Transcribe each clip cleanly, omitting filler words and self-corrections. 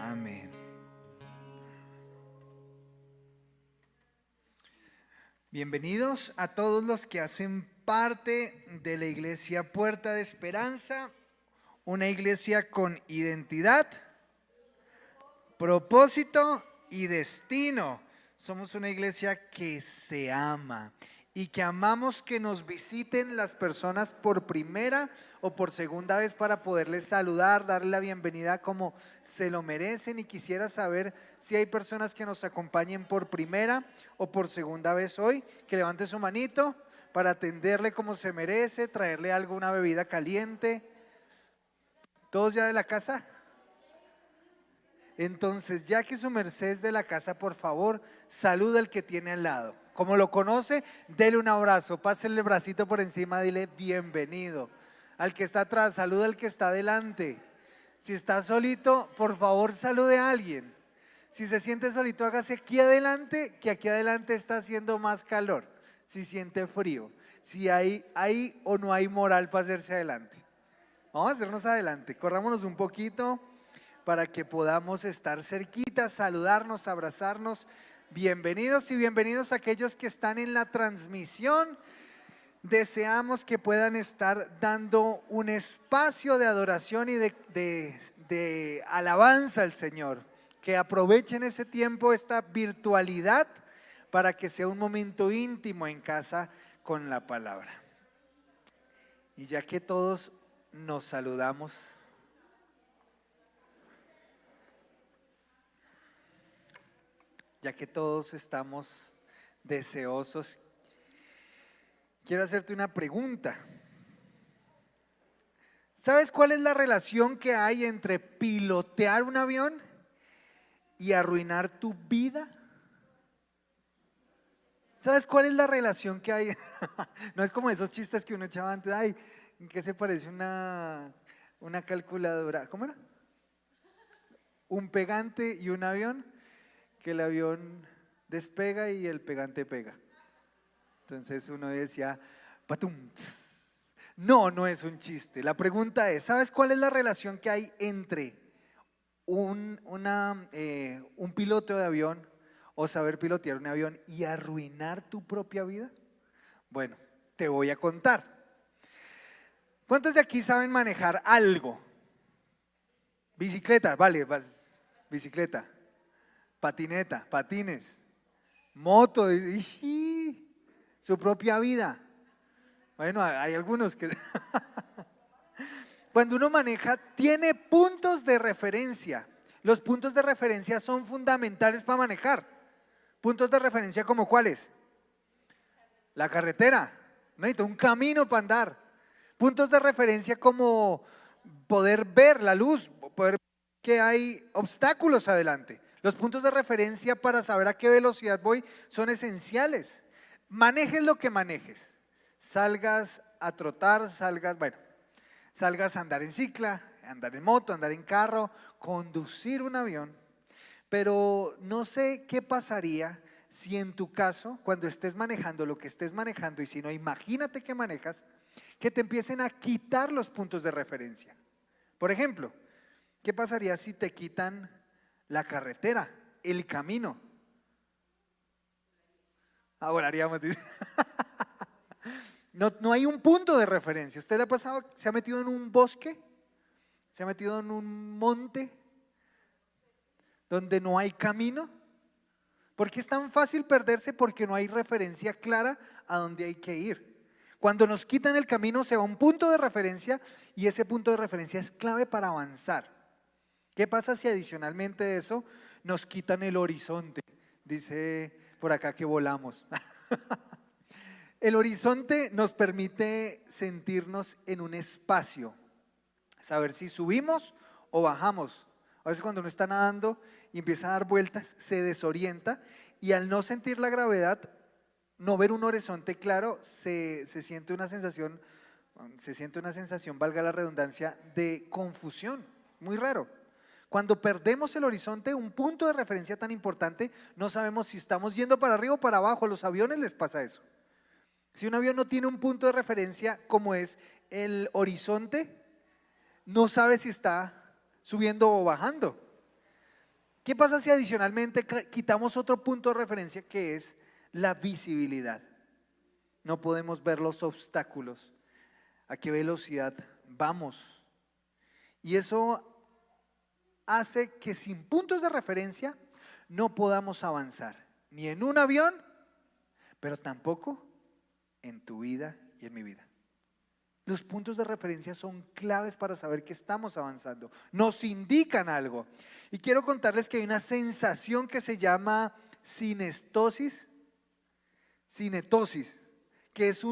Amén. Bienvenidos a todos los que hacen parte de la iglesia Puerta de Esperanza, una iglesia con identidad, propósito y destino. Somos una iglesia que se ama y que amamos que nos visiten las personas por primera o por segunda vez para poderles saludar, darle la bienvenida como se lo merecen. Y quisiera saber si hay personas que nos acompañen por primera o por segunda vez hoy, que levante su manito para atenderle como se merece, traerle algo, una bebida caliente. ¿Todos ya de la casa? Entonces, ya que su merced es de la casa, por favor, saluda al que tiene al lado. Como lo conoce, dele un abrazo, pásele el bracito por encima, dile bienvenido. Al que está atrás, saluda al que está adelante. Si está solito, por favor, salude a alguien. Si se siente solito, hágase aquí adelante, que aquí adelante está haciendo más calor. Si siente frío, si hay o no hay moral para hacerse adelante. Vamos a hacernos adelante, corrámonos un poquito para que podamos estar cerquita, saludarnos, abrazarnos. Bienvenidos y bienvenidos a aquellos que están en la transmisión. Deseamos que puedan estar dando un espacio de adoración y de alabanza al Señor. Que aprovechen ese tiempo, esta virtualidad, para que sea un momento íntimo en casa con la palabra. Y ya que todos nos saludamos, ya que todos estamos deseosos, quiero hacerte una pregunta. ¿Sabes cuál es la relación que hay entre pilotear un avión y arruinar tu vida? ¿Sabes cuál es la relación que hay? No es como esos chistes que uno echaba antes. Ay, ¿en qué se parece una calculadora? ¿Cómo era? Un pegante y un avión. Que el avión despega y el pegante pega. Entonces uno decía, patum, tss. No es un chiste. La pregunta es, ¿sabes cuál es la relación que hay entre un piloto de avión o saber pilotear un avión y arruinar tu propia vida? Bueno, te voy a contar. ¿Cuántos de aquí saben manejar algo? Bicicleta, vale, bicicleta. Patineta, patines, moto, su propia vida. Bueno, hay algunos que… Cuando uno maneja, tiene puntos de referencia. Los puntos de referencia son fundamentales para manejar. Puntos de referencia como ¿cuáles? La carretera, necesito un camino para andar. Puntos de referencia como poder ver la luz, poder ver que hay obstáculos adelante. Los puntos de referencia para saber a qué velocidad voy son esenciales. Manejes lo que manejes. Salgas a trotar, salgas a andar en cicla, andar en moto, andar en carro, conducir un avión. Pero no sé qué pasaría si en tu caso, cuando estés manejando lo que estés manejando, y si no, imagínate que manejas, que te empiecen a quitar los puntos de referencia. Por ejemplo, ¿qué pasaría si te quitan la carretera, el camino? Volaríamos, dice. No hay un punto de referencia. ¿Usted le ha pasado, se ha metido en un bosque? ¿Se ha metido en un monte donde no hay camino? ¿Por qué es tan fácil perderse? Porque no hay referencia clara a dónde hay que ir. Cuando nos quitan el camino se va a un punto de referencia y ese punto de referencia es clave para avanzar. ¿Qué pasa si adicionalmente de eso nos quitan el horizonte? Dice por acá que volamos. El horizonte nos permite sentirnos en un espacio, saber si subimos o bajamos. A veces cuando uno está nadando y empieza a dar vueltas, se desorienta y al no sentir la gravedad, no ver un horizonte claro, se siente una sensación, valga la redundancia, de confusión, muy raro. Cuando perdemos el horizonte, un punto de referencia tan importante, no sabemos si estamos yendo para arriba o para abajo. A los aviones les pasa eso. Si un avión no tiene un punto de referencia como es el horizonte, no sabe si está subiendo o bajando. ¿Qué pasa si adicionalmente quitamos otro punto de referencia que es la visibilidad? No podemos ver los obstáculos, a qué velocidad vamos. Y eso hace que sin puntos de referencia no podamos avanzar, ni en un avión, pero tampoco en tu vida y en mi vida. Los puntos de referencia son claves para saber que estamos avanzando, nos indican algo. Y quiero contarles que hay una sensación que se llama cinetosis, que es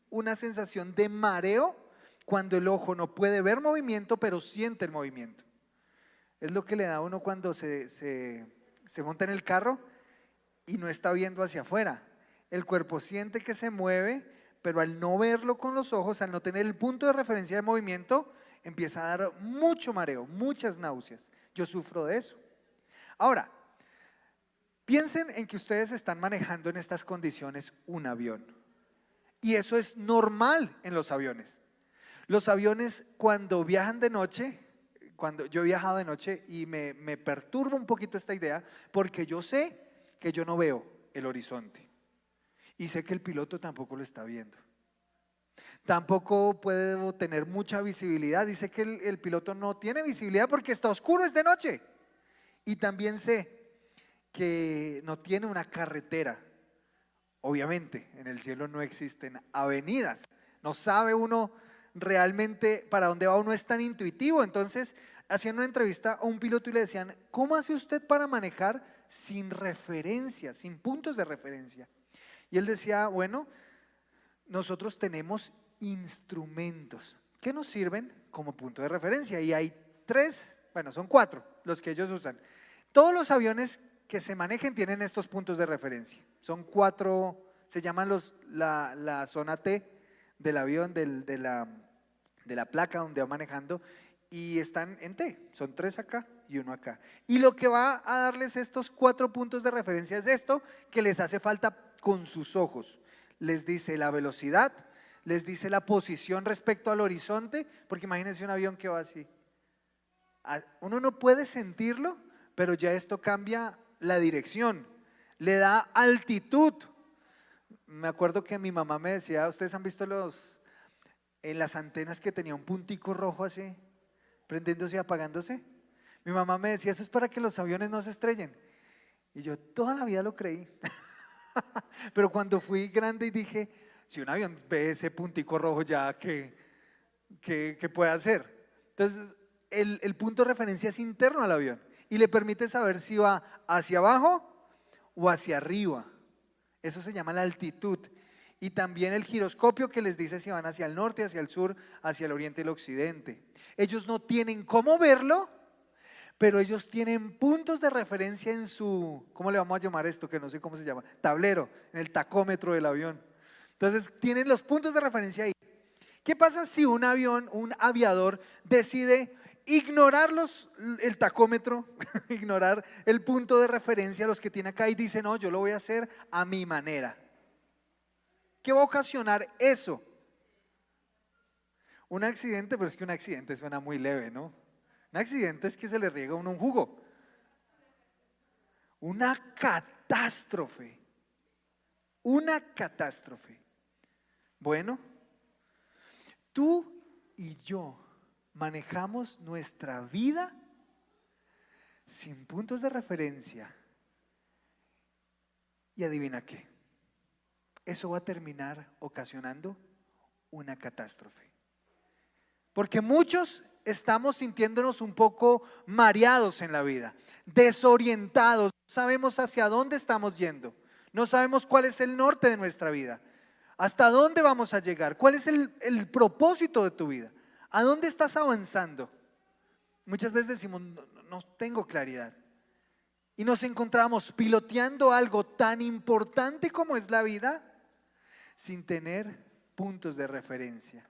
una sensación de mareo cuando el ojo no puede ver movimiento, pero siente el movimiento. Es lo que le da a uno cuando se monta en el carro y no está viendo hacia afuera. El cuerpo siente que se mueve, pero al no verlo con los ojos, al no tener el punto de referencia de movimiento, empieza a dar mucho mareo, muchas náuseas. Yo sufro de eso. Ahora, piensen en que ustedes están manejando en estas condiciones un avión. Y eso es normal en los aviones. Los aviones cuando viajan de noche, cuando yo he viajado de noche y me perturba un poquito esta idea, porque yo sé que yo no veo el horizonte. Y sé que el piloto tampoco lo está viendo. Tampoco puedo tener mucha visibilidad. Dice que el piloto no tiene visibilidad porque está oscuro, es de noche. Y también sé que no tiene una carretera. Obviamente, en el cielo no existen avenidas. No sabe uno realmente para dónde va, uno es tan intuitivo. Entonces, hacían una entrevista a un piloto y le decían, ¿cómo hace usted para manejar sin referencia, sin puntos de referencia? Y él decía, bueno, nosotros tenemos instrumentos que nos sirven como punto de referencia y hay son 4 los que ellos usan. Todos los aviones que se manejen tienen estos puntos de referencia. Son 4, se llaman la zona T del avión, de la placa donde va manejando, y están en T, son 3 acá y 1 acá. Y lo que va a darles estos 4 puntos de referencia es esto que les hace falta con sus ojos. Les dice la velocidad, les dice la posición respecto al horizonte, porque imagínense un avión que va así. Uno no puede sentirlo, pero ya esto cambia la dirección, le da altitud. Me acuerdo que mi mamá me decía, ¿ustedes han visto en las antenas que tenía un puntico rojo así, prendiéndose y apagándose? Mi mamá me decía, eso es para que los aviones no se estrellen. Y yo toda la vida lo creí. Pero cuando fui grande y dije, si un avión ve ese puntico rojo ya, ¿qué puede hacer? Entonces, el punto de referencia es interno al avión y le permite saber si va hacia abajo o hacia arriba. Eso se llama la altitud. Y también el giroscopio que les dice si van hacia el norte, hacia el sur, hacia el oriente y el occidente. Ellos no tienen cómo verlo, pero ellos tienen puntos de referencia en su, ¿cómo le vamos a llamar esto? Que no sé cómo se llama, tablero, en el tacómetro del avión. Entonces tienen los puntos de referencia ahí. ¿Qué pasa si un aviador decide ignorar el tacómetro, ignorar el punto de referencia, los que tiene acá, y dice, no, yo lo voy a hacer a mi manera? ¿Qué va a ocasionar eso? Un accidente, pero es que un accidente suena muy leve, ¿no? Un accidente es que se le riega a uno un jugo. Una catástrofe. Una catástrofe. Bueno, tú y yo manejamos nuestra vida sin puntos de referencia. Y adivina qué, eso va a terminar ocasionando una catástrofe. Porque muchos estamos sintiéndonos un poco mareados en la vida, desorientados, no sabemos hacia dónde estamos yendo, no sabemos cuál es el norte de nuestra vida, hasta dónde vamos a llegar, cuál es el propósito de tu vida, a dónde estás avanzando. Muchas veces decimos, no tengo claridad. Y nos encontramos piloteando algo tan importante como es la vida sin tener puntos de referencia.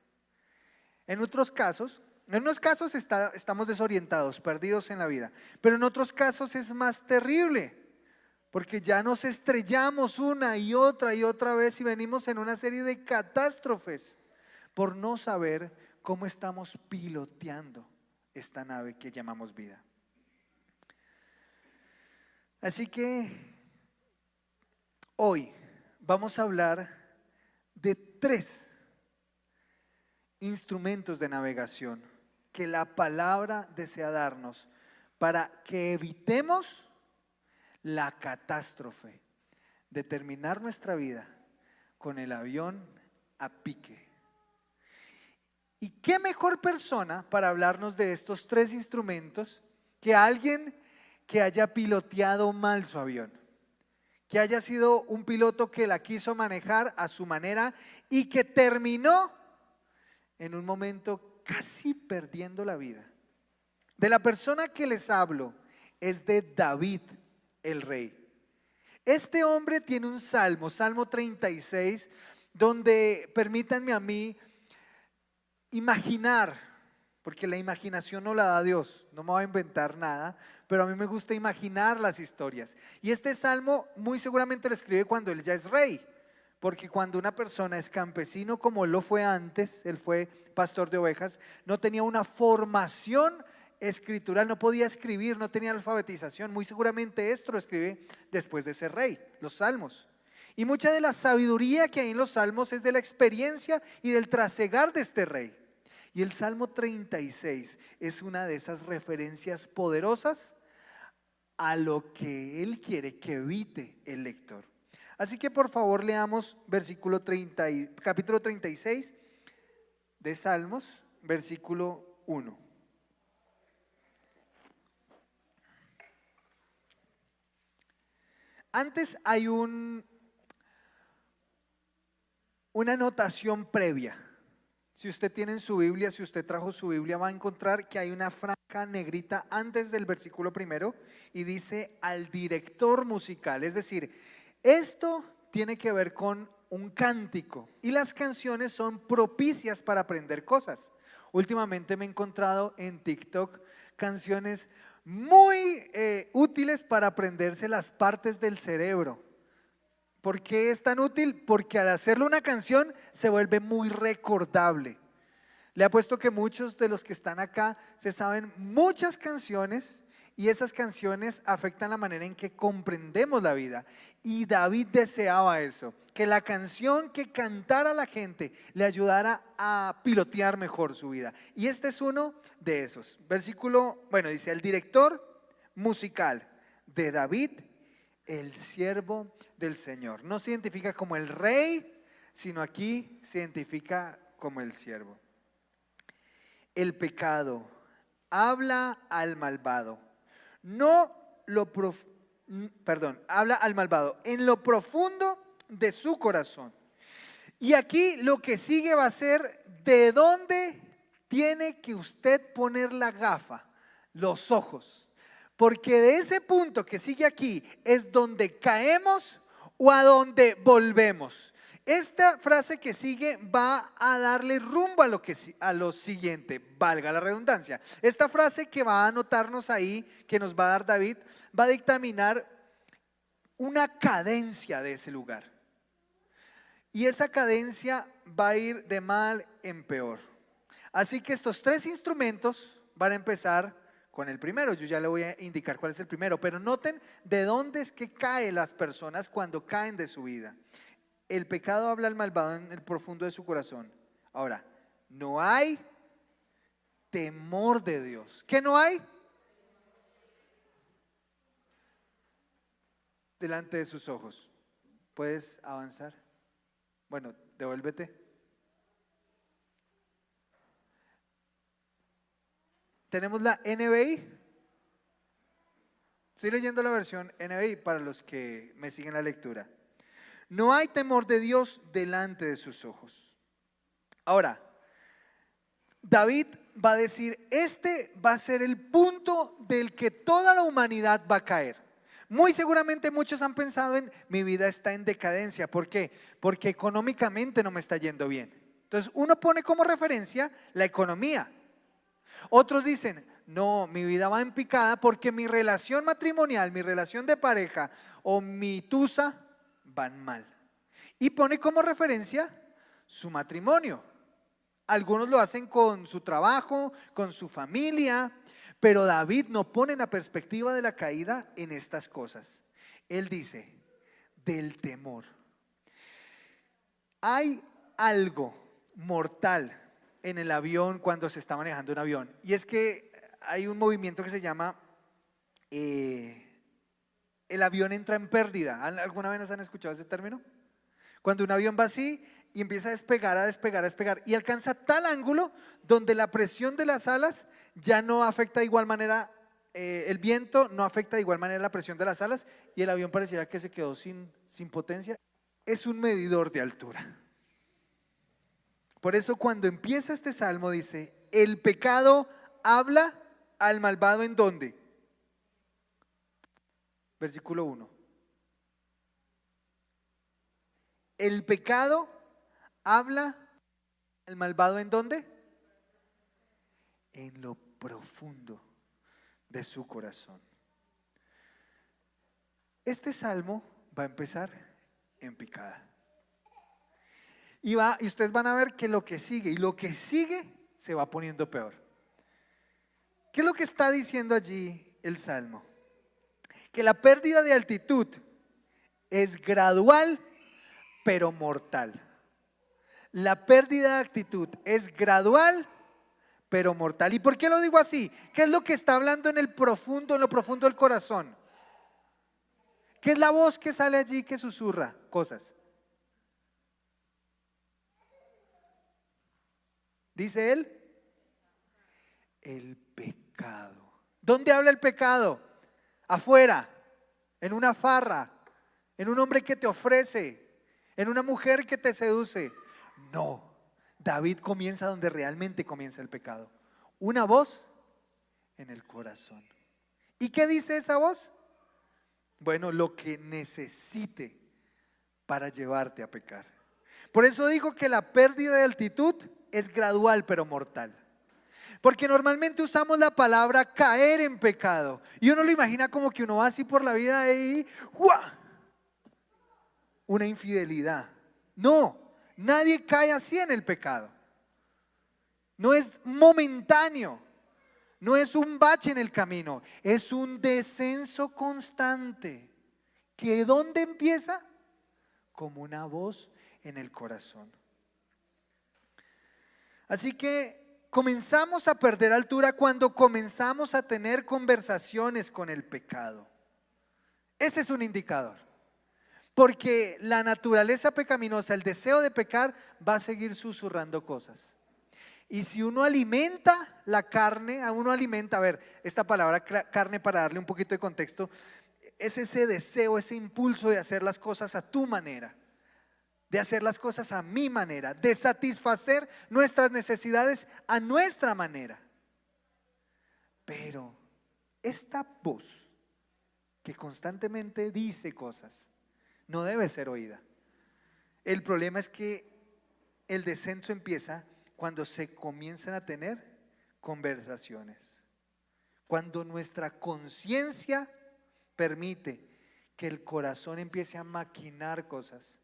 En unos casos estamos desorientados, perdidos en la vida, pero en otros casos es más terrible, porque ya nos estrellamos una y otra vez y venimos en una serie de catástrofes por no saber cómo estamos piloteando esta nave que llamamos vida. Así que hoy vamos a hablar de 3 instrumentos de navegación que la palabra desea darnos para que evitemos la catástrofe de terminar nuestra vida con el avión a pique. ¿Y qué mejor persona para hablarnos de estos 3 instrumentos que alguien que haya piloteado mal su avión? Que haya sido un piloto que la quiso manejar a su manera y que terminó en un momento casi perdiendo la vida. De la persona que les hablo es de David, el rey. Este hombre tiene un salmo, Salmo 36, donde permítanme a mí imaginar, porque la imaginación no la da Dios, no me voy a inventar nada, pero a mí me gusta imaginar las historias. Y este salmo muy seguramente lo escribe cuando él ya es rey, porque cuando una persona es campesino como él lo fue antes, él fue pastor de ovejas, no tenía una formación escritural, no podía escribir, no tenía alfabetización. Muy seguramente esto lo escribe después de ser rey, los salmos. Y mucha de la sabiduría que hay en los salmos es de la experiencia y del trasegar de este rey. Y el Salmo 36 es una de esas referencias poderosas a lo que él quiere que evite el lector. Así que por favor leamos capítulo 36 de Salmos, versículo 1. Antes hay una anotación previa. Si usted tiene en su Biblia, si usted trajo su Biblia, va a encontrar que hay una franja negrita antes del versículo primero y dice al director musical. Es decir, esto tiene que ver con un cántico y las canciones son propicias para aprender cosas. Últimamente me he encontrado en TikTok canciones muy útiles para aprenderse las partes del cerebro. ¿Por qué es tan útil? Porque al hacerle una canción se vuelve muy recordable. Le apuesto que muchos de los que están acá se saben muchas canciones y esas canciones afectan la manera en que comprendemos la vida. Y David deseaba eso, que la canción que cantara la gente le ayudara a pilotear mejor su vida. Y este es uno de esos. Dice, el director musical de David, el siervo del Señor. No se identifica como el rey, sino aquí se identifica como el siervo. El pecado habla al malvado. Habla al malvado en lo profundo de su corazón. Y aquí lo que sigue va a ser de dónde tiene que usted poner la gafa, los ojos. Porque de ese punto que sigue aquí es donde caemos o a donde volvemos. Esta frase que sigue va a darle rumbo a lo siguiente, valga la redundancia. Esta frase que va a anotarnos ahí, que nos va a dar David, va a dictaminar una cadencia de ese lugar. Y esa cadencia va a ir de mal en peor. Así que estos 3 instrumentos van a empezar con el primero. Yo ya le voy a indicar cuál es el primero, pero noten de dónde es que caen las personas cuando caen de su vida. El pecado habla al malvado en el profundo de su corazón. Ahora, no hay temor de Dios. ¿Qué no hay? Delante de sus ojos. ¿Puedes avanzar? Bueno, devuélvete. Tenemos la NBI. Estoy leyendo la versión NBI para los que me siguen la lectura. No hay temor de Dios delante de sus ojos. Ahora, David va a decir, este va a ser el punto del que toda la humanidad va a caer. Muy seguramente muchos han pensado en, mi vida está en decadencia. ¿Por qué? Porque económicamente no me está yendo bien. Entonces uno pone como referencia la economía. Otros dicen, no, mi vida va en picada porque mi relación matrimonial, mi relación de pareja o mi tusa van mal. Y pone como referencia su matrimonio. Algunos lo hacen con su trabajo, con su familia, Pero David no pone la perspectiva de la caída en estas cosas. Él dice, del temor. Hay algo mortal en el avión cuando se está manejando un avión. Y es que hay un movimiento que se llama el avión entra en pérdida. ¿Alguna vez han escuchado ese término? Cuando un avión va así y empieza a despegar, a despegar, a despegar y alcanza tal ángulo donde la presión de las alas ya no afecta de igual manera, el viento no afecta de igual manera la presión de las alas y el avión pareciera que se quedó sin potencia. Es un medidor de altura. Por eso cuando empieza este salmo dice, el pecado habla al malvado ¿en dónde? Versículo 1. El pecado habla al malvado ¿en dónde? En lo profundo de su corazón. Este salmo va a empezar en picada. Y ustedes van a ver que lo que sigue se va poniendo peor. ¿Qué es lo que está diciendo allí el salmo? Que la pérdida de altitud es gradual pero mortal. La pérdida de actitud es gradual pero mortal. ¿Y por qué lo digo así? ¿Qué es lo que está hablando en lo profundo del corazón? ¿Qué es la voz que sale allí que susurra cosas? Dice él, el pecado. ¿Dónde habla el pecado? Afuera, en una farra, en un hombre que te ofrece, en una mujer que te seduce. No, David comienza donde realmente comienza el pecado. Una voz en el corazón. ¿Y qué dice esa voz? Bueno, lo que necesite para llevarte a pecar. Por eso digo que la pérdida de altitud es gradual pero mortal. Porque normalmente usamos la palabra caer en pecado y uno lo imagina como que uno va así por la vida y ¡guau! Una infidelidad. No, nadie cae así en el pecado. No es momentáneo, no es un bache en el camino, es un descenso constante. ¿Que dónde empieza? Como una voz en el corazón. Así que comenzamos a perder altura cuando comenzamos a tener conversaciones con el pecado. Ese es un indicador. Porque la naturaleza pecaminosa, el deseo de pecar, va a seguir susurrando cosas. Y si uno alimenta la carne, a ver, esta palabra carne para darle un poquito de contexto, es ese deseo, ese impulso de hacer las cosas a tu manera, de hacer las cosas a mi manera, de satisfacer nuestras necesidades a nuestra manera. Pero esta voz que constantemente dice cosas no debe ser oída. El problema es que el descenso empieza cuando se comienzan a tener conversaciones, cuando nuestra conciencia permite que el corazón empiece a maquinar cosas.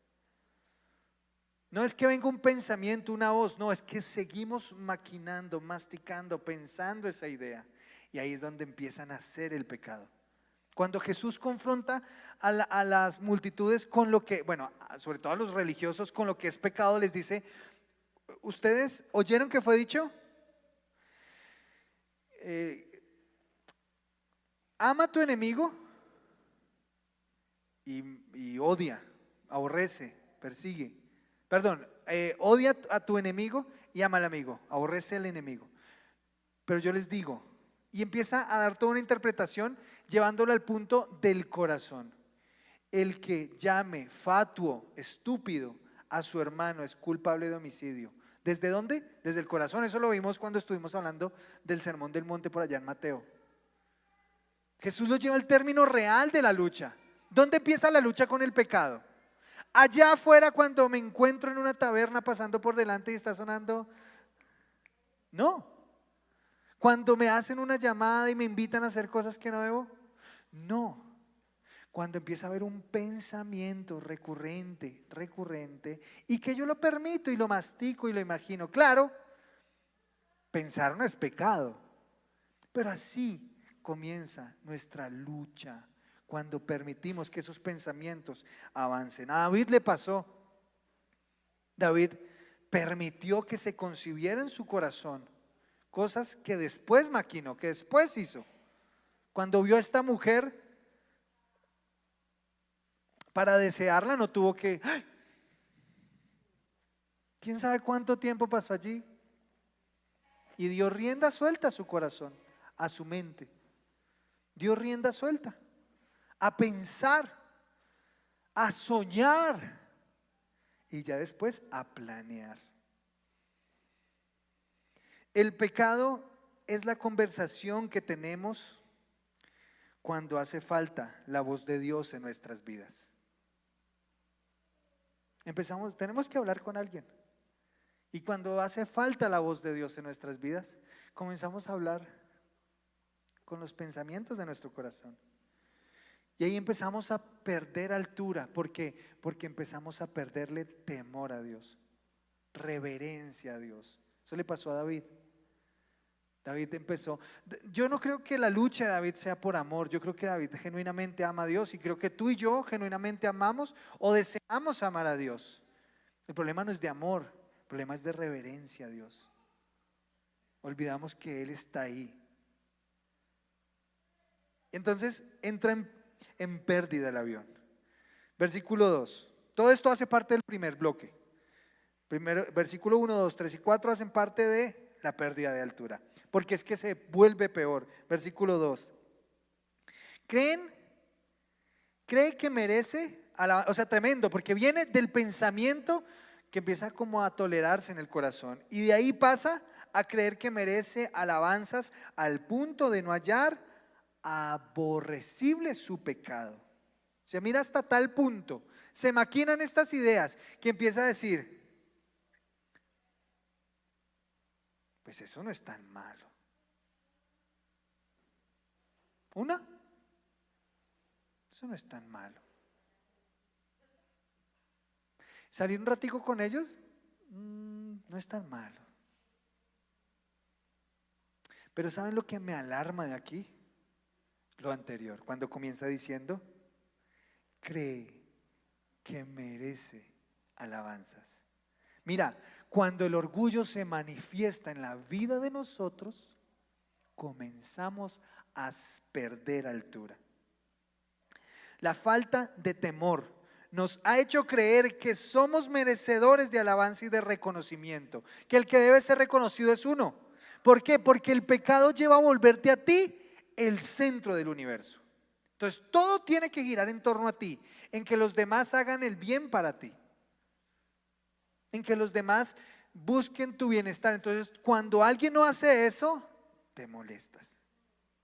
No es que venga un pensamiento, una voz, no, es que seguimos maquinando, masticando, pensando esa idea. Y ahí es donde empieza a nacer el pecado. Cuando Jesús confronta a las multitudes con lo que, bueno, sobre todo a los religiosos, con lo que es pecado, les dice, ¿ustedes oyeron que fue dicho? Ama a tu enemigo y odia, aborrece, persigue. Perdón, odia a tu enemigo y ama al amigo, aborrece al enemigo. Pero yo les digo, y empieza a dar toda una interpretación llevándolo al punto del corazón. El que llame fatuo, estúpido a su hermano es culpable de homicidio. ¿Desde dónde? Desde el corazón. Eso lo vimos cuando estuvimos hablando del sermón del monte por allá en Mateo. Jesús lo lleva al término real de la lucha. ¿Dónde empieza la lucha con el pecado? Allá afuera, cuando me encuentro en una taberna pasando por delante y está sonando. No. Cuando me hacen una llamada y me invitan a hacer cosas que no debo. No. Cuando empieza a haber un pensamiento recurrente y que yo lo permito y lo mastico y lo imagino. Claro, pensar no es pecado, Pero así comienza nuestra lucha cuando permitimos que esos pensamientos avancen. A David le pasó. David permitió que se concibiera en su corazón cosas que después maquinó, que después hizo. Cuando vio a esta mujer, para desearla no tuvo que, ¡ay! ¿Quién sabe cuánto tiempo pasó allí? Y dio rienda suelta a su corazón, a su mente. Dio rienda suelta a pensar, a soñar y ya después a planear. El pecado es la conversación que tenemos cuando hace falta la voz de Dios en nuestras vidas. Tenemos que hablar con alguien. Y cuando hace falta la voz de Dios en nuestras vidas, comenzamos a hablar con los pensamientos de nuestro corazón. Y ahí empezamos a perder altura. ¿Por qué? Porque empezamos a perderle temor a Dios, reverencia a Dios. Eso le pasó a David. David empezó. Yo no creo que la lucha de David sea por amor. Yo creo que David genuinamente ama a Dios. Y creo que tú y yo genuinamente amamos o deseamos amar a Dios. El problema no es de amor. El problema es de reverencia a Dios. Olvidamos que Él está ahí. Entonces entra en pérdida el avión. Versículo 2. Todo esto hace parte del primer bloque. Primero, versículo 1, 2, 3 y 4 hacen parte de la pérdida de altura. Porque es que se vuelve peor. Versículo 2. ¿Cree que merece? O sea, tremendo, porque viene del pensamiento que empieza como a tolerarse en el corazón. Y de ahí pasa a creer que merece alabanzas al punto de no hallar aborrecible su pecado. O sea, mira hasta tal punto. Se maquinan estas ideas que empieza a decir, pues eso no es tan malo. Eso no es tan malo. Salir un ratico con ellos, no es tan malo. Pero ¿saben lo que me alarma de aquí? Lo anterior, cuando comienza diciendo, cree que merece alabanzas. Mira, cuando el orgullo se manifiesta en la vida de nosotros, comenzamos a perder altura. La falta de temor nos ha hecho creer que somos merecedores de alabanza y de reconocimiento, que el que debe ser reconocido es uno. ¿Por qué? Porque el pecado lleva a volverte a ti el centro del universo. Entonces todo tiene que girar en torno a ti, en que los demás hagan el bien para ti, en que los demás busquen tu bienestar. Entonces cuando alguien no hace eso, te molestas,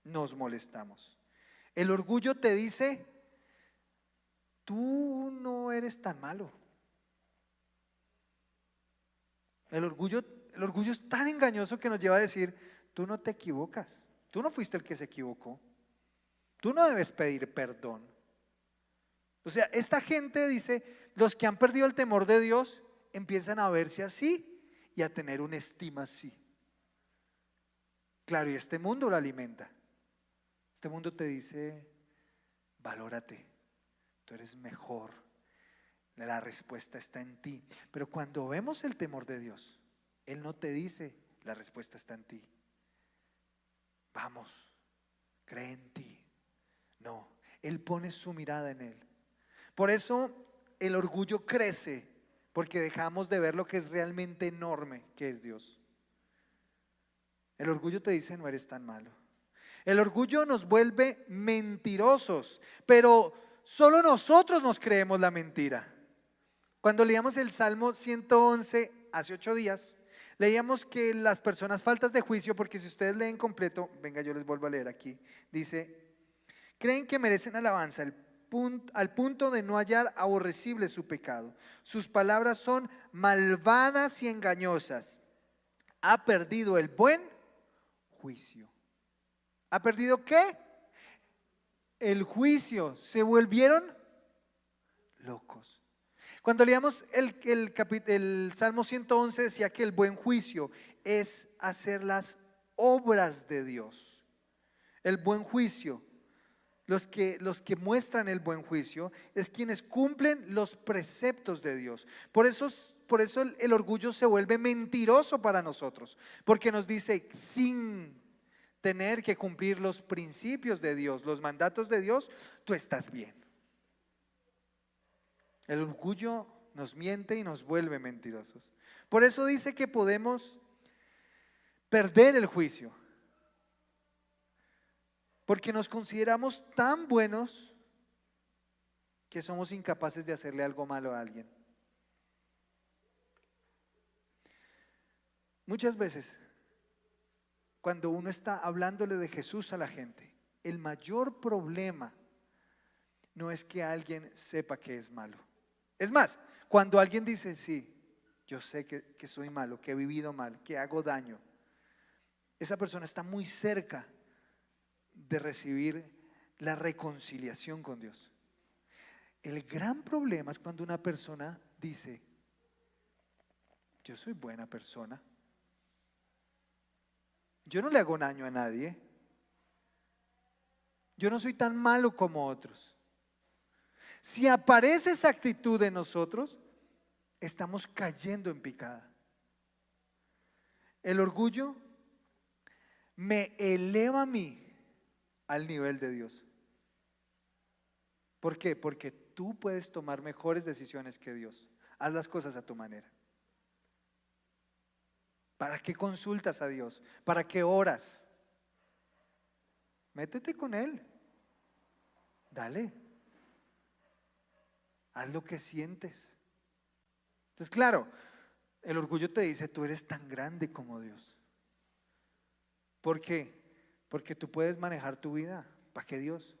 nos molestamos. El orgullo te dice, tú no eres tan malo. El orgullo es tan engañoso que nos lleva a decir, tú no te equivocas, tú no fuiste el que se equivocó, tú no debes pedir perdón. O sea, esta gente dice, los que han perdido el temor de Dios empiezan a verse así y a tener una estima así. Claro, y este mundo lo alimenta. Este mundo te dice, valórate, tú eres mejor, la respuesta está en ti. Pero cuando vemos el temor de Dios, Él no te dice, la respuesta está en ti. Vamos, cree en ti. No, Él pone su mirada en Él. Por eso el orgullo crece, porque dejamos de ver lo que es realmente enorme, que es Dios. El orgullo te dice, no eres tan malo. El orgullo nos vuelve mentirosos, pero solo nosotros nos creemos la mentira. Cuando leíamos el Salmo 111 hace 8 días, leíamos que las personas faltas de juicio, porque si ustedes leen completo, venga, yo les vuelvo a leer aquí, dice, creen que merecen alabanza al punto de no hallar aborrecible su pecado. Sus palabras son malvadas y engañosas. Ha perdido el buen juicio. ¿Ha perdido qué? El juicio. Se volvieron locos. Cuando leíamos el Salmo 111 decía que el buen juicio es hacer las obras de Dios. El buen juicio, los que muestran el buen juicio es quienes cumplen los preceptos de Dios. Por eso el orgullo se vuelve mentiroso para nosotros, porque nos dice sin tener que cumplir los principios de Dios, los mandatos de Dios, tú estás bien. El orgullo nos miente y nos vuelve mentirosos. Por eso dice que podemos perder el juicio, porque nos consideramos tan buenos que somos incapaces de hacerle algo malo a alguien. Muchas veces, cuando uno está hablándole de Jesús a la gente, el mayor problema no es que alguien sepa que es malo. Es más, cuando alguien dice, sí, yo sé que soy malo, que he vivido mal, que hago daño, esa persona está muy cerca de recibir la reconciliación con Dios. El gran problema es cuando una persona dice, yo soy buena persona, yo no le hago daño a nadie, yo no soy tan malo como otros. Si aparece esa actitud en nosotros, estamos cayendo en picada. El orgullo me eleva a mí al nivel de Dios. ¿Por qué? Porque tú puedes tomar mejores decisiones que Dios. Haz las cosas a tu manera. ¿Para qué consultas a Dios? ¿Para qué oras? Métete con Él. Dale. Haz lo que sientes. Entonces, claro, el orgullo te dice, tú eres tan grande como Dios. ¿Por qué? Porque tú puedes manejar tu vida. ¿Para qué Dios?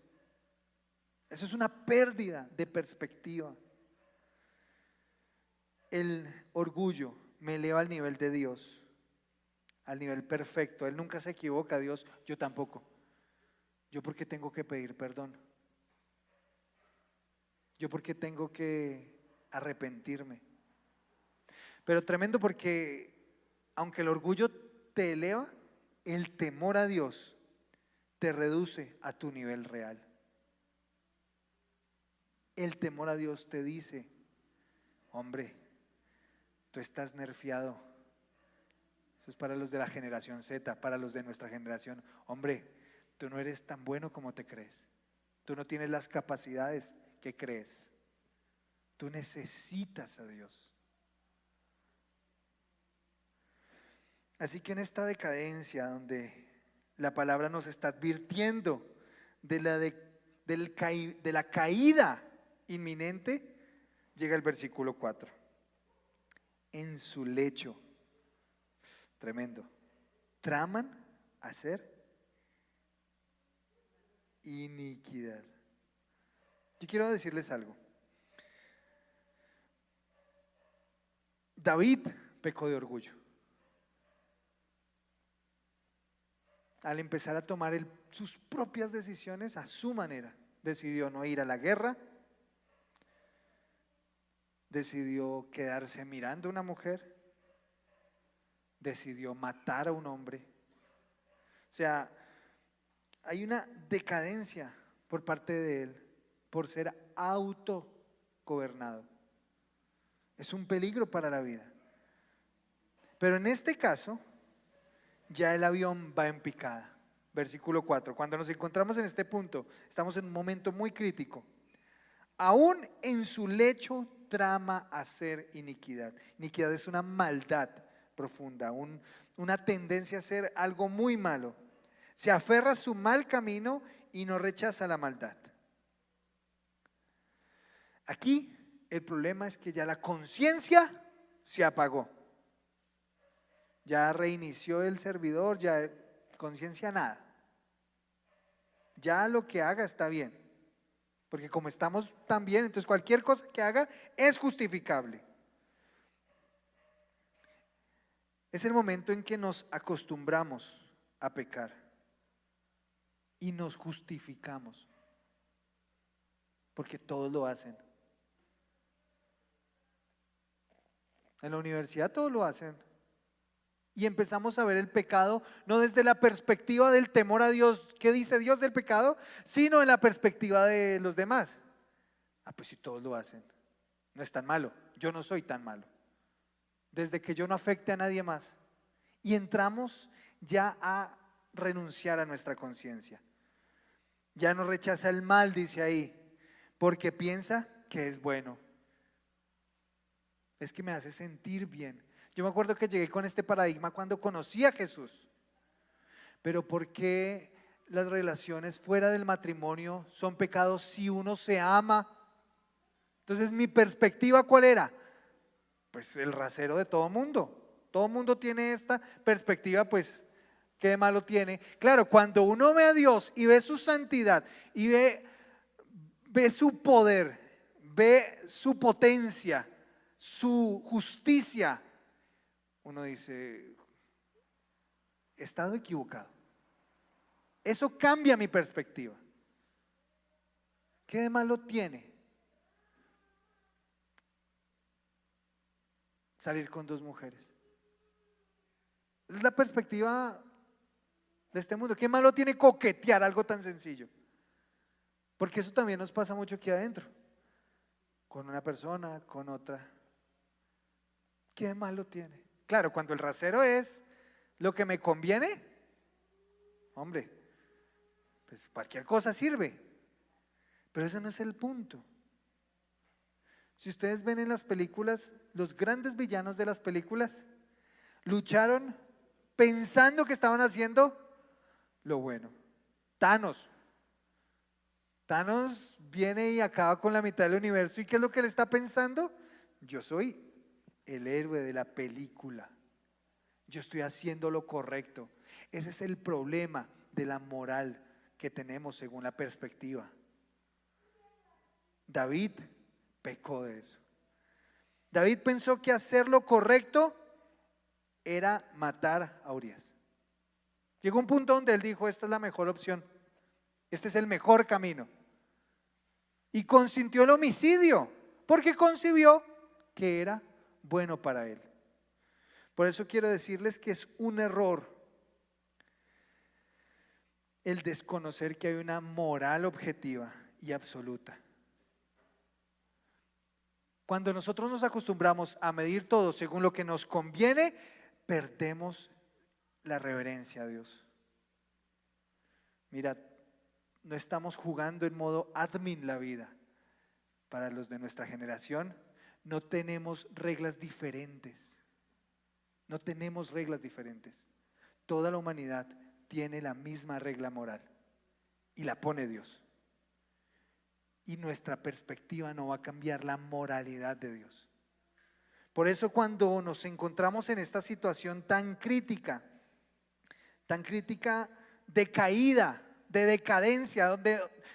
Eso es una pérdida de perspectiva. El orgullo me eleva al nivel de Dios, al nivel perfecto. Él nunca se equivoca, Dios, yo tampoco. ¿Yo por qué tengo que pedir perdón? ¿Yo por qué tengo que arrepentirme? Pero tremendo, porque aunque el orgullo te eleva, el temor a Dios te reduce a tu nivel real. El temor a Dios te dice, hombre, tú estás nerfeado. Eso es para los de la generación Z, para los de nuestra generación. Hombre, tú no eres tan bueno como te crees. Tú no tienes las capacidades que crees. Tú necesitas a Dios. Así que en esta decadencia donde la palabra nos está advirtiendo de la caída inminente, llega el versículo 4. En su lecho, tremendo, traman hacer iniquidad. Yo quiero decirles algo. David pecó de orgullo. Al empezar a tomar sus propias decisiones a su manera, decidió no ir a la guerra, decidió quedarse mirando a una mujer, decidió matar a un hombre. O sea, hay una decadencia por parte de él por ser autogobernado. Es un peligro para la vida. Pero en este caso, ya el avión va en picada. Versículo 4. Cuando nos encontramos en este punto, estamos en un momento muy crítico. Aún en su lecho trama hacer iniquidad. Iniquidad es una maldad profunda, una tendencia a hacer algo muy malo. Se aferra a su mal camino y no rechaza la maldad. Aquí el problema es que ya la conciencia se apagó. Ya reinició el servidor, ya conciencia nada. Ya lo que haga está bien. Porque como estamos tan bien, entonces cualquier cosa que haga es justificable. Es el momento en que nos acostumbramos a pecar y nos justificamos. Porque todos lo hacen. En la universidad todos lo hacen. Y empezamos a ver el pecado no desde la perspectiva del temor a Dios, ¿qué dice Dios del pecado? Sino en la perspectiva de los demás. Pues si todos lo hacen, no es tan malo, yo no soy tan malo. Desde que yo no afecte a nadie más. Y entramos ya a renunciar a nuestra conciencia. Ya no rechaza el mal, dice ahí, porque piensa que es bueno. Es que me hace sentir bien. Yo me acuerdo que llegué con este paradigma cuando conocí a Jesús. Pero ¿por qué las relaciones fuera del matrimonio son pecados si uno se ama? Entonces mi perspectiva, ¿cuál era? Pues el rasero de todo mundo. Todo mundo tiene esta perspectiva, pues ¿qué de malo tiene? Claro, cuando uno ve a Dios y ve su santidad y ve su poder, ve su potencia, su justicia, uno dice, he estado equivocado. Eso cambia mi perspectiva. ¿Qué de malo tiene salir con dos mujeres? Es la perspectiva de este mundo. ¿Qué malo tiene coquetear algo tan sencillo? Porque eso también nos pasa mucho aquí adentro, con una persona, con otra. ¿Qué de malo tiene? Claro, cuando el rasero es lo que me conviene, hombre, pues cualquier cosa sirve. Pero ese no es el punto. Si ustedes ven en las películas, los grandes villanos de las películas lucharon pensando que estaban haciendo lo bueno. Thanos viene y acaba con la mitad del universo. ¿Y qué es lo que él está pensando? Yo soy el héroe de la película. Yo estoy haciendo lo correcto. Ese es el problema de la moral que tenemos según la perspectiva. David pecó de eso. David pensó que hacer lo correcto era matar a Urías. Llegó un punto donde él dijo, esta es la mejor opción, este es el mejor camino. Y consintió el homicidio, porque concibió que era bueno para él. Por eso quiero decirles que es un error el desconocer que hay una moral objetiva y absoluta. Cuando nosotros nos acostumbramos a medir todo según lo que nos conviene, perdemos la reverencia a Dios. Mira, no estamos jugando en modo admin la vida. Para los de nuestra generación, no tenemos reglas diferentes. No tenemos reglas diferentes. Toda la humanidad tiene la misma regla moral y la pone Dios. Y nuestra perspectiva no va a cambiar la moralidad de Dios. Por eso cuando nos encontramos en esta situación tan crítica de caída, de decadencia,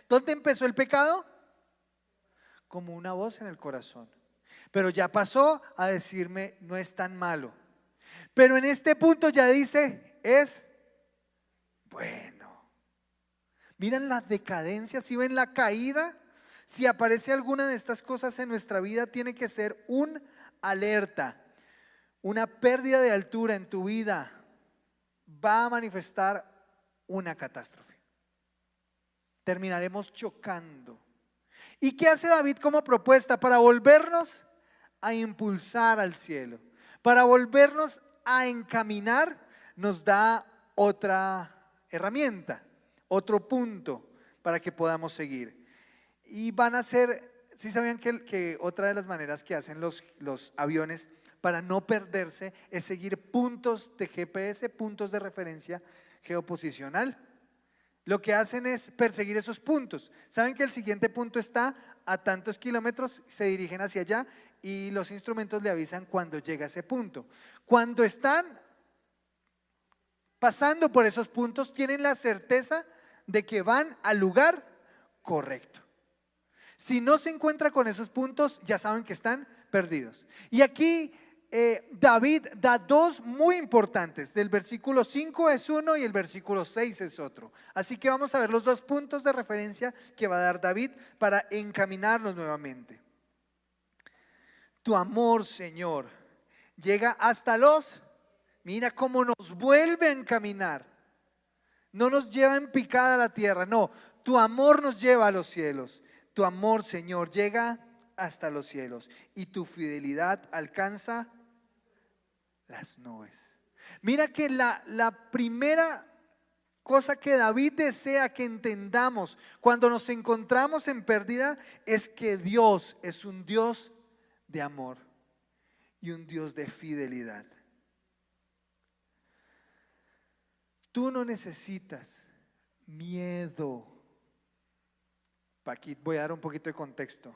¿dónde empezó el pecado? Como una voz en el corazón. Pero ya pasó a decirme, no es tan malo. Pero en este punto ya dice, es bueno. Miren la decadencia, si ven la caída. Si aparece alguna de estas cosas en nuestra vida, tiene que ser un alerta. Una pérdida de altura en tu vida va a manifestar una catástrofe. Terminaremos chocando. ¿Y qué hace David como propuesta? Para volvernos a impulsar al cielo, para volvernos a encaminar, nos da otra herramienta, otro punto para que podamos seguir. Y van a ser, ¿sí sabían que otra de las maneras que hacen los aviones para no perderse es seguir puntos de GPS, puntos de referencia geoposicional? Lo que hacen es perseguir esos puntos. Saben que el siguiente punto está a tantos kilómetros, se dirigen hacia allá y los instrumentos le avisan cuando llega a ese punto. Cuando están pasando por esos puntos, tienen la certeza de que van al lugar correcto. Si no se encuentra con esos puntos, ya saben que están perdidos. Y aquí David da dos muy importantes. Del versículo 5 es uno y el versículo 6 es otro. Así que vamos a ver los dos puntos de referencia que va a dar David para encaminarnos nuevamente. Tu amor, Señor, llega hasta los Mira cómo nos vuelve a encaminar. No nos lleva en picada a la tierra, no. Tu amor nos lleva a los cielos. Tu amor, Señor, llega hasta los cielos. Y tu fidelidad alcanza las nubes. Mira que la primera cosa que David desea que entendamos cuando nos encontramos en pérdida es que Dios es un Dios de amor y un Dios de fidelidad. Tú no necesitas miedo. Aquí voy a dar un poquito de contexto.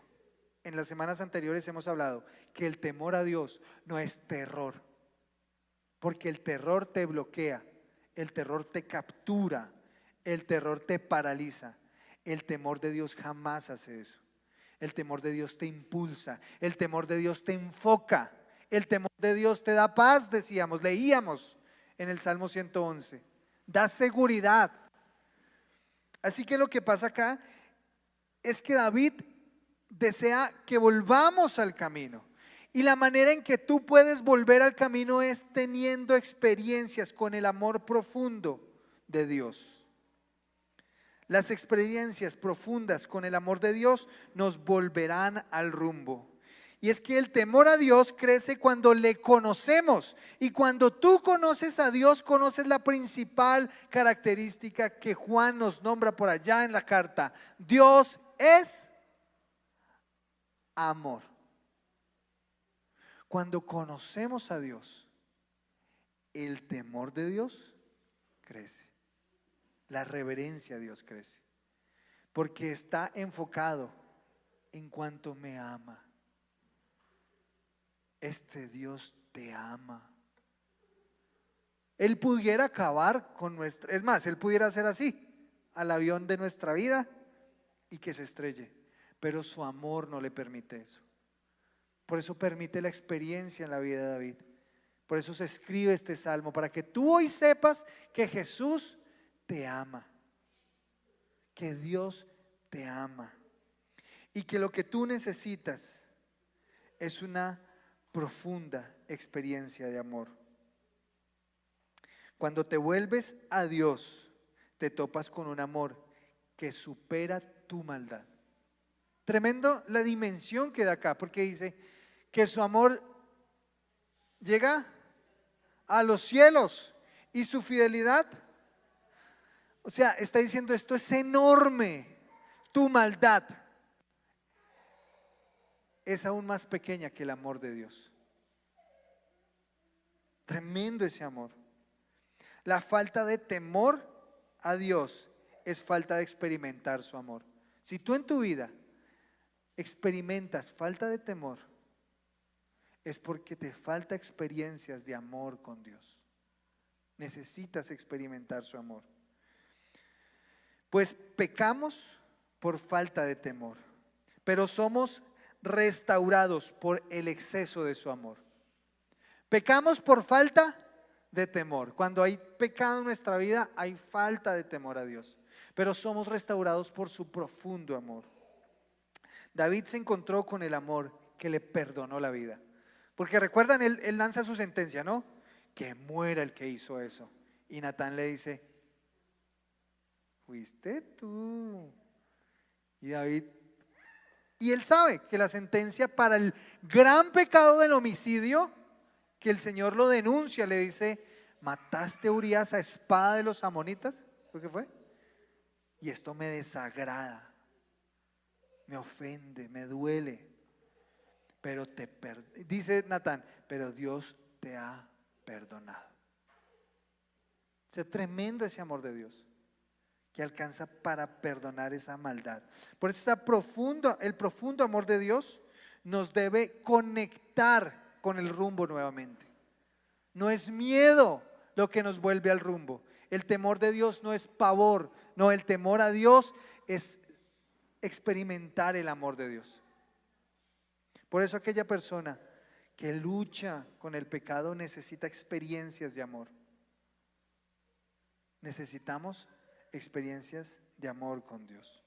En las semanas anteriores hemos hablado que el temor a Dios no es terror, porque el terror te bloquea, el terror te captura, el terror te paraliza. El temor de Dios jamás hace eso. El temor de Dios te impulsa, el temor de Dios te enfoca, el temor de Dios te da paz, decíamos, leíamos en el Salmo 111. Da seguridad. Así que lo que pasa acá es que David desea que volvamos al camino. Y la manera en que tú puedes volver al camino es teniendo experiencias con el amor profundo de Dios. Las experiencias profundas con el amor de Dios nos volverán al rumbo. Y es que el temor a Dios crece cuando le conocemos. Y cuando tú conoces a Dios, conoces la principal característica que Juan nos nombra por allá en la carta. Dios es amor. Cuando conocemos a Dios, el temor de Dios crece. La reverencia a Dios crece. Porque está enfocado en cuanto me ama. Este Dios te ama. Él pudiera acabar con nuestra, es más, Él pudiera hacer así al avión de nuestra vida y que se estrelle, pero su amor no le permite eso. Por eso permite la experiencia en la vida de David. Por eso se escribe este salmo, para que tú hoy sepas que Jesús te ama, que Dios te ama y que lo que tú necesitas es una profunda experiencia de amor. Cuando te vuelves a Dios, te topas con un amor que supera tu maldad. Tremendo la dimensión que da acá, porque dice que su amor llega a los cielos y su fidelidad, o sea, está diciendo esto es enorme. Tu maldad es aún más pequeña que el amor de Dios. Tremendo ese amor. La falta de temor a Dios es falta de experimentar su amor. Si tú en tu vida experimentas falta de temor, es porque te falta experiencias de amor con Dios. Necesitas experimentar su amor. Pues pecamos por falta de temor, pero somos restaurados por el exceso de su amor. Pecamos por falta de temor. Cuando hay pecado en nuestra vida, hay falta de temor a Dios, pero somos restaurados por su profundo amor. David se encontró con el amor que le perdonó la vida, porque recuerdan, él lanza su sentencia, ¿no? Que muera el que hizo eso. Y Natán le dice: fuiste tú. Y David, y él sabe que la sentencia para el gran pecado del homicidio, que el Señor lo denuncia, le dice: mataste a Urías a espada de los amonitas, ¿por qué fue? Y esto me desagrada, me ofende, me duele, pero dice Natán, pero Dios te ha perdonado. Es tremendo ese amor de Dios que alcanza para perdonar esa maldad. Por eso el profundo amor de Dios nos debe conectar con el rumbo nuevamente. No es miedo lo que nos vuelve al rumbo. El temor de Dios no es pavor, no, el temor a Dios es experimentar el amor de Dios. Por eso aquella persona que lucha con el pecado necesita experiencias de amor. Necesitamos experiencias de amor con Dios.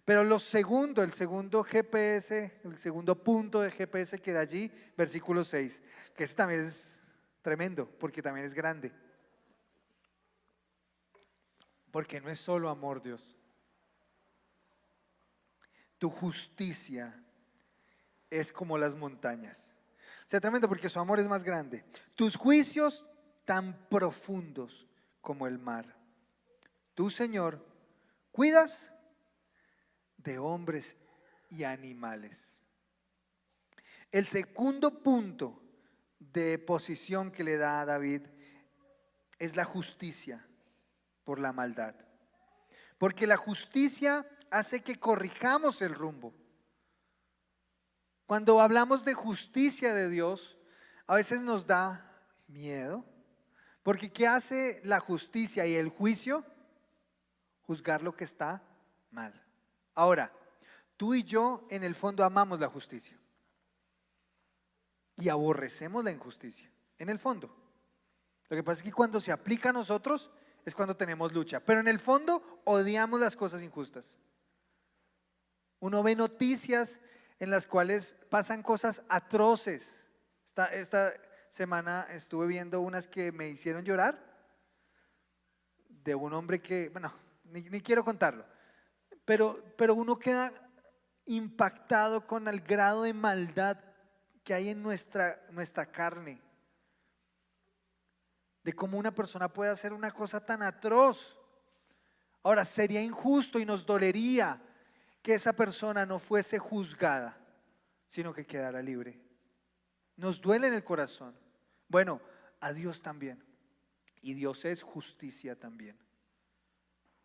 Pero el segundo GPS, el segundo punto de GPS queda allí, versículo 6, que también es tremendo, porque también es grande. Porque no es solo amor, Dios. Tu justicia es como las montañas. O sea, tremendo porque su amor es más grande. Tus juicios tan profundos como el mar. Tú, Señor, cuidas de hombres y animales. El segundo punto de posición que le da a David es la justicia por la maldad. Porque la justicia hace que corrijamos el rumbo. Cuando hablamos de justicia de Dios, a veces nos da miedo. Porque ¿qué hace la justicia y el juicio? Juzgar lo que está mal. Ahora, tú y yo en el fondo amamos la justicia y aborrecemos la injusticia, en el fondo. Lo que pasa es que cuando se aplica a nosotros es cuando tenemos lucha, pero en el fondo odiamos las cosas injustas. Uno ve noticias en las cuales pasan cosas atroces. Esta semana estuve viendo unas que me hicieron llorar, de un hombre que, bueno, ni quiero contarlo, pero uno queda impactado con el grado de maldad que hay en nuestra carne, de cómo una persona puede hacer una cosa tan atroz. Ahora, sería injusto y nos dolería que esa persona no fuese juzgada, sino que quedara libre. Nos duele en el corazón. Bueno, a Dios también. Y Dios es justicia también.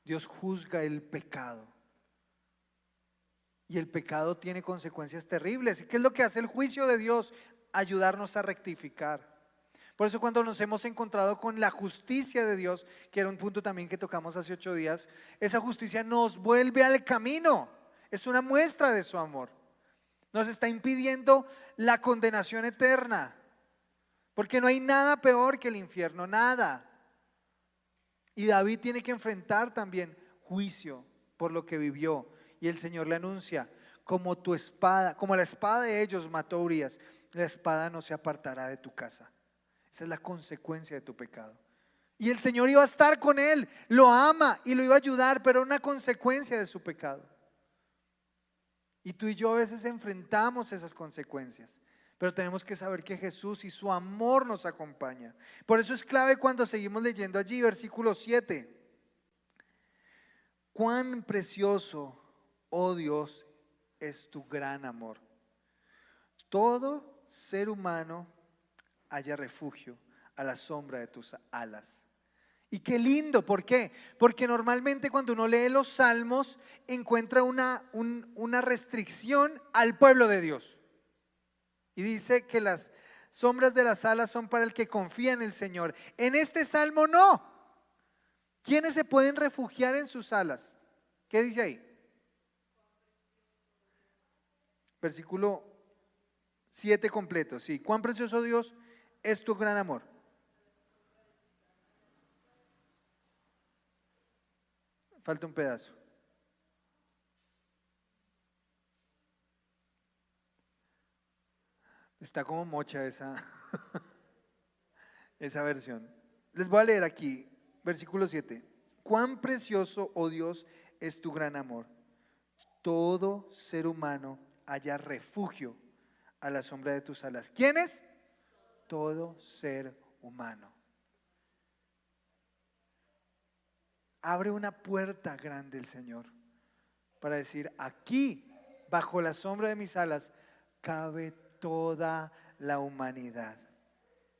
Dios juzga el pecado. Y el pecado tiene consecuencias terribles. ¿Y qué es lo que hace el juicio de Dios? Ayudarnos a rectificar. Por eso cuando nos hemos encontrado con la justicia de Dios, que era un punto también que tocamos hace 8 días, esa justicia nos vuelve al camino. Es una muestra de su amor. Nos está impidiendo la condenación eterna. Porque no hay nada peor que el infierno, nada. Y David tiene que enfrentar también juicio por lo que vivió. Y el Señor le anuncia, como tu espada, como la espada de ellos mató a Urías, la espada no se apartará de tu casa. Esa es la consecuencia de tu pecado. Y el Señor iba a estar con él, lo ama y lo iba a ayudar, pero una consecuencia de su pecado. Y tú y yo a veces enfrentamos esas consecuencias, pero tenemos que saber que Jesús y su amor nos acompaña. Por eso es clave cuando seguimos leyendo allí, versículo 7. Cuán precioso, oh Dios, es tu gran amor. Todo ser humano halla refugio a la sombra de tus alas. Y qué lindo, ¿por qué? Porque normalmente cuando uno lee los salmos encuentra una restricción al pueblo de Dios. Y dice que las sombras de las alas son para el que confía en el Señor. En este salmo no. ¿Quiénes se pueden refugiar en sus alas? ¿Qué dice ahí? Versículo 7 completo, sí. Cuán precioso, Dios, es tu gran amor. Falta un pedazo. Está como mocha esa versión. Les voy a leer aquí, versículo 7. Cuán precioso, oh Dios, es tu gran amor. Todo ser humano halla refugio a la sombra de tus alas. ¿Quién es? Todo ser humano. Abre una puerta grande el Señor para decir, aquí, bajo la sombra de mis alas, cabe toda la humanidad.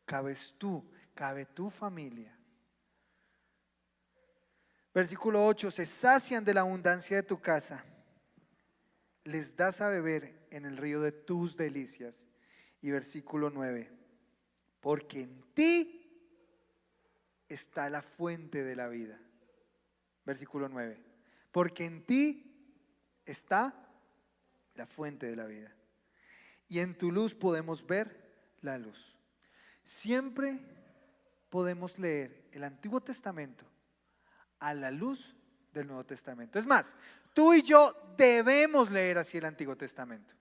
Cabes tú, cabe tu familia. Versículo 8, se sacian de la abundancia de tu casa. Les das a beber en el río de tus delicias. Y versículo 9, porque en ti está la fuente de la vida. Versículo 9, porque en ti está la fuente de la vida. Y en tu luz podemos ver la luz. Siempre podemos leer el Antiguo Testamento a la luz del Nuevo Testamento. Es más, tú y yo debemos leer así el Antiguo Testamento.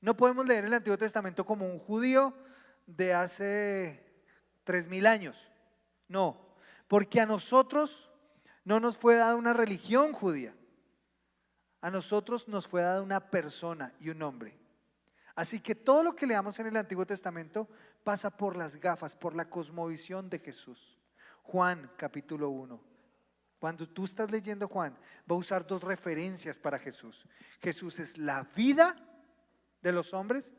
No podemos leer el Antiguo Testamento como un judío de hace 3000 años. No, porque a nosotros no nos fue dada una religión judía. A nosotros nos fue dada una persona y un nombre. Así que todo lo que leamos en el Antiguo Testamento pasa por las gafas, por la cosmovisión de Jesús. Juan capítulo 1. Cuando tú estás leyendo Juan, va a usar dos referencias para Jesús. Jesús es la vida de los hombres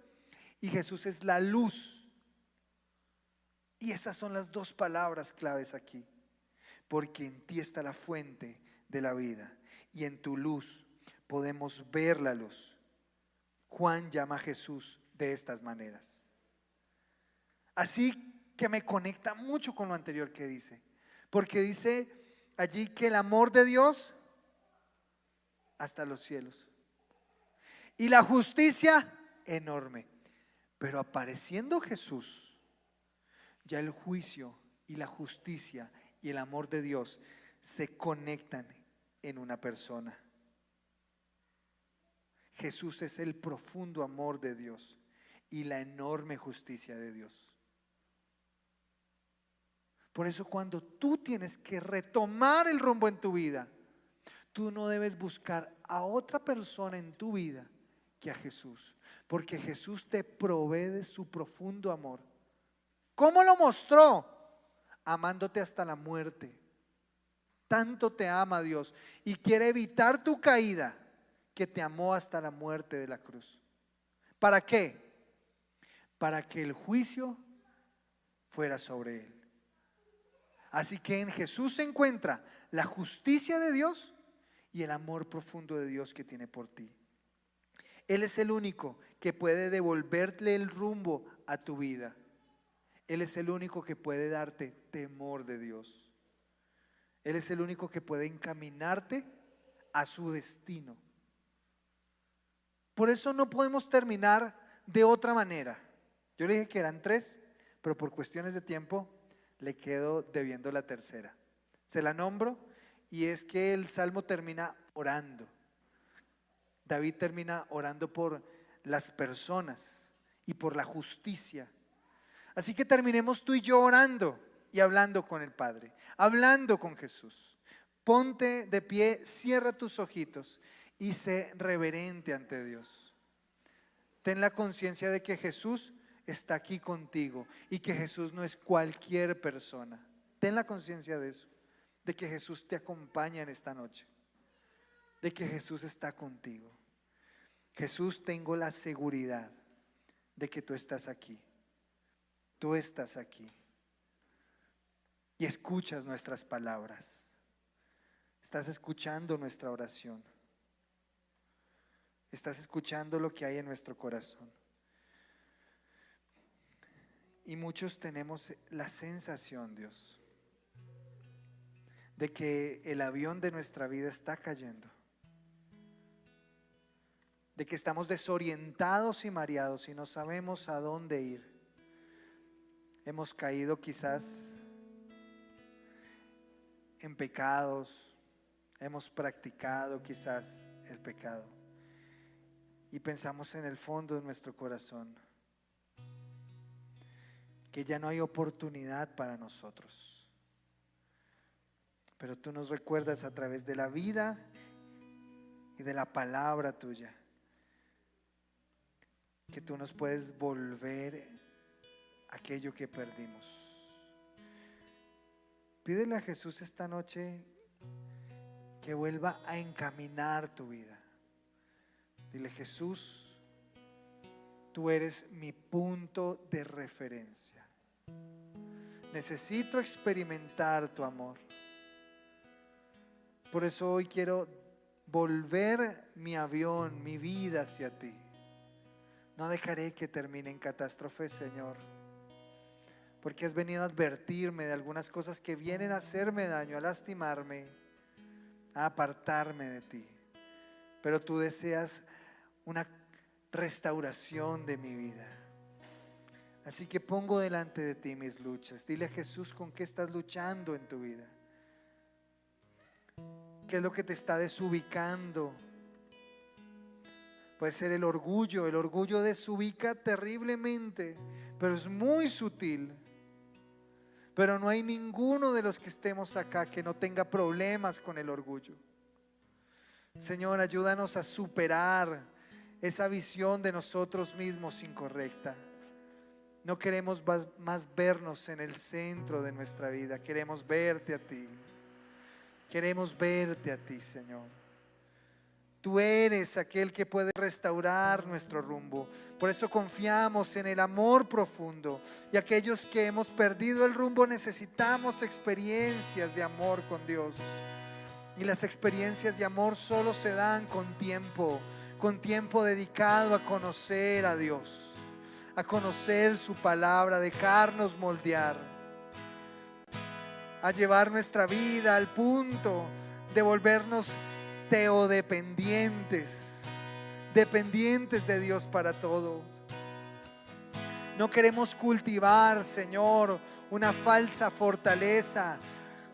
y Jesús es la luz. Y esas son las dos palabras claves aquí. Porque en ti está la fuente de la vida y en tu luz podemos ver la luz. Juan llama a Jesús de estas maneras. Así que me conecta mucho con lo anterior que dice. Porque dice allí que el amor de Dios hasta los cielos. Y la justicia enorme. Pero apareciendo Jesús, ya el juicio y la justicia y el amor de Dios se conectan en una persona. Jesús es el profundo amor de Dios y la enorme justicia de Dios. Por eso cuando tú tienes que retomar el rumbo en tu vida, tú no debes buscar a otra persona en tu vida que a Jesús, porque Jesús te provee de su profundo amor. ¿Cómo lo mostró? Amándote hasta la muerte. Tanto te ama Dios y quiere evitar tu caída, que te amó hasta la muerte de la cruz. ¿Para qué? Para que el juicio fuera sobre él. Así que en Jesús se encuentra la justicia de Dios y el amor profundo de Dios que tiene por ti. Él es el único que puede devolverle el rumbo a tu vida. Él es el único que puede darte temor de Dios. Él es el único que puede encaminarte a su destino. Por eso no podemos terminar de otra manera. Yo le dije que eran 3, pero por cuestiones de tiempo le quedo debiendo la tercera. Se la nombro y es que el Salmo termina orando. David termina orando por las personas y por la justicia. Así que terminemos tú y yo orando y hablando con el Padre, hablando con Jesús. Ponte de pie, cierra tus ojitos y sé reverente ante Dios. Ten la conciencia de que Jesús está aquí contigo y que Jesús no es cualquier persona. Ten la conciencia de eso, de que Jesús te acompaña en esta noche, de que Jesús está contigo. Jesús, tengo la seguridad de que tú estás aquí. Tú estás aquí y escuchas nuestras palabras. Estás escuchando nuestra oración. Estás escuchando lo que hay en nuestro corazón. Y muchos tenemos la sensación, Dios, de que el avión de nuestra vida está cayendo, de que estamos desorientados y mareados y no sabemos a dónde ir. Hemos caído quizás en pecados, hemos practicado quizás el pecado y pensamos en el fondo de nuestro corazón que ya no hay oportunidad para nosotros. Pero tú nos recuerdas a través de la vida y de la palabra tuya que tú nos puedes volver aquello que perdimos. Pídele a Jesús esta noche que vuelva a encaminar tu vida. Dile: Jesús, tú eres mi punto de referencia. Necesito experimentar tu amor. Por eso hoy quiero volver mi avión, mi vida hacia ti. No dejaré que termine en catástrofe, Señor, porque has venido a advertirme de algunas cosas que vienen a hacerme daño, a lastimarme, a apartarme de ti. Pero tú deseas una restauración de mi vida. Así que pongo delante de ti mis luchas. Dile a Jesús con qué estás luchando en tu vida. ¿Qué es lo que te está desubicando? Puede ser el orgullo. El orgullo desubica terriblemente, pero es muy sutil. pero no hay ninguno de los que estemos acá que no tenga problemas con el orgullo. Señor, ayúdanos a superar esa visión de nosotros mismos incorrecta. No queremos más vernos en el centro de nuestra vida, queremos verte a ti. Queremos verte a ti, Señor. Tú eres aquel que puede restaurar nuestro rumbo. Por eso confiamos en el amor profundo. Y aquellos que hemos perdido el rumbo necesitamos experiencias de amor con Dios. Y las experiencias de amor solo se dan con tiempo dedicado a conocer a Dios, a conocer su palabra, a dejarnos moldear, a llevar nuestra vida al punto de volvernos teodependientes, dependientes de Dios para todos. No queremos cultivar, Señor, una falsa fortaleza,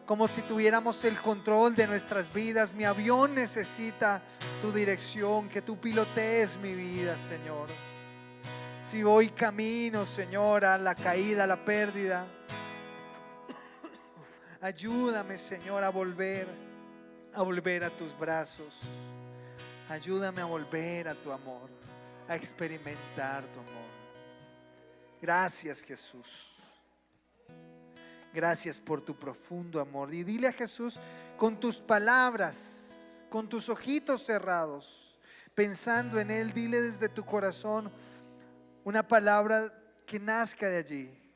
como si tuviéramos el control de nuestras vidas. Mi avión necesita tu dirección, que tú pilotees mi vida, Señor. Si voy camino, Señor, a la caída, a la pérdida, ayúdame, Señor, a volver a tus brazos. Ayúdame a volver a tu amor, a experimentar tu amor. Gracias, Jesús. Gracias por tu profundo amor. Y dile a Jesús con tus palabras, con tus ojitos cerrados, pensando en Él, dile desde tu corazón una palabra que nazca de allí.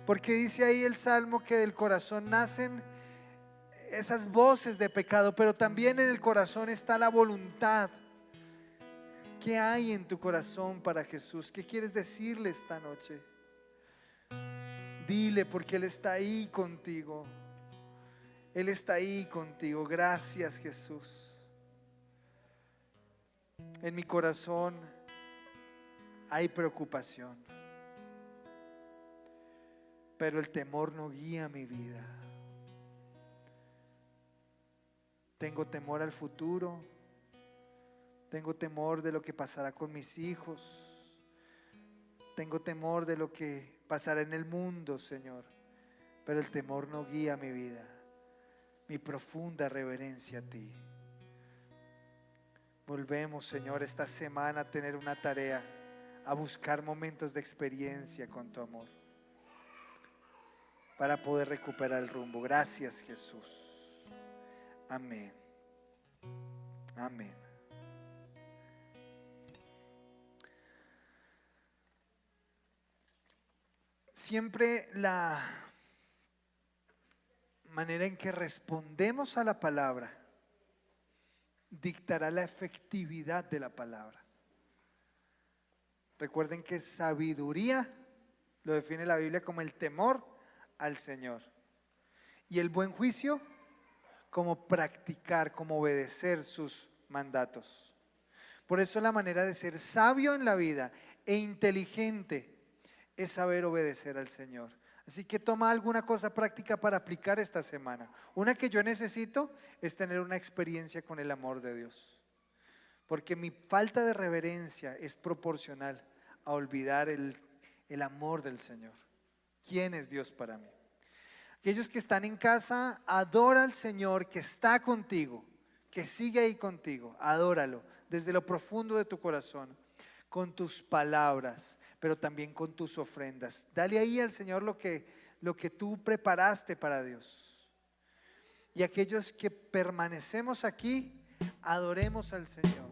Porque dice ahí el Salmo que del corazón nacen esas voces de pecado, pero también en el corazón está la voluntad. ¿Qué hay en tu corazón para Jesús? ¿Qué quieres decirle esta noche? Dile, porque Él está ahí contigo. Él está ahí contigo. Gracias, Jesús. En mi corazón hay preocupación, pero el temor no guía mi vida. Tengo temor al futuro. Tengo temor de lo que pasará con mis hijos. Tengo temor de lo que pasará en el mundo, Señor. Pero el temor no guía mi vida. Mi profunda reverencia a ti. Volvemos, Señor, esta semana a tener una tarea, a buscar momentos de experiencia con tu amor, para poder recuperar el rumbo. Gracias, Jesús. Amén. Amén. Siempre la manera en que respondemos a la palabra dictará la efectividad de la palabra. Recuerden que sabiduría lo define la Biblia como el temor al Señor, y el buen juicio como practicar, como obedecer sus mandatos. Por eso la manera de ser sabio en la vida e inteligente es saber obedecer al Señor. Así que toma alguna cosa práctica para aplicar esta semana. Una que yo necesito es tener una experiencia con el amor de Dios, porque mi falta de reverencia es proporcional a olvidar el amor del Señor. ¿Quién es Dios para mí? Aquellos que están en casa, adora al Señor que está contigo, que sigue ahí contigo. Adóralo desde lo profundo de tu corazón, con tus palabras, pero también con tus ofrendas. Dale ahí al Señor lo que tú preparaste para Dios. Y aquellos que permanecemos aquí, adoremos al Señor.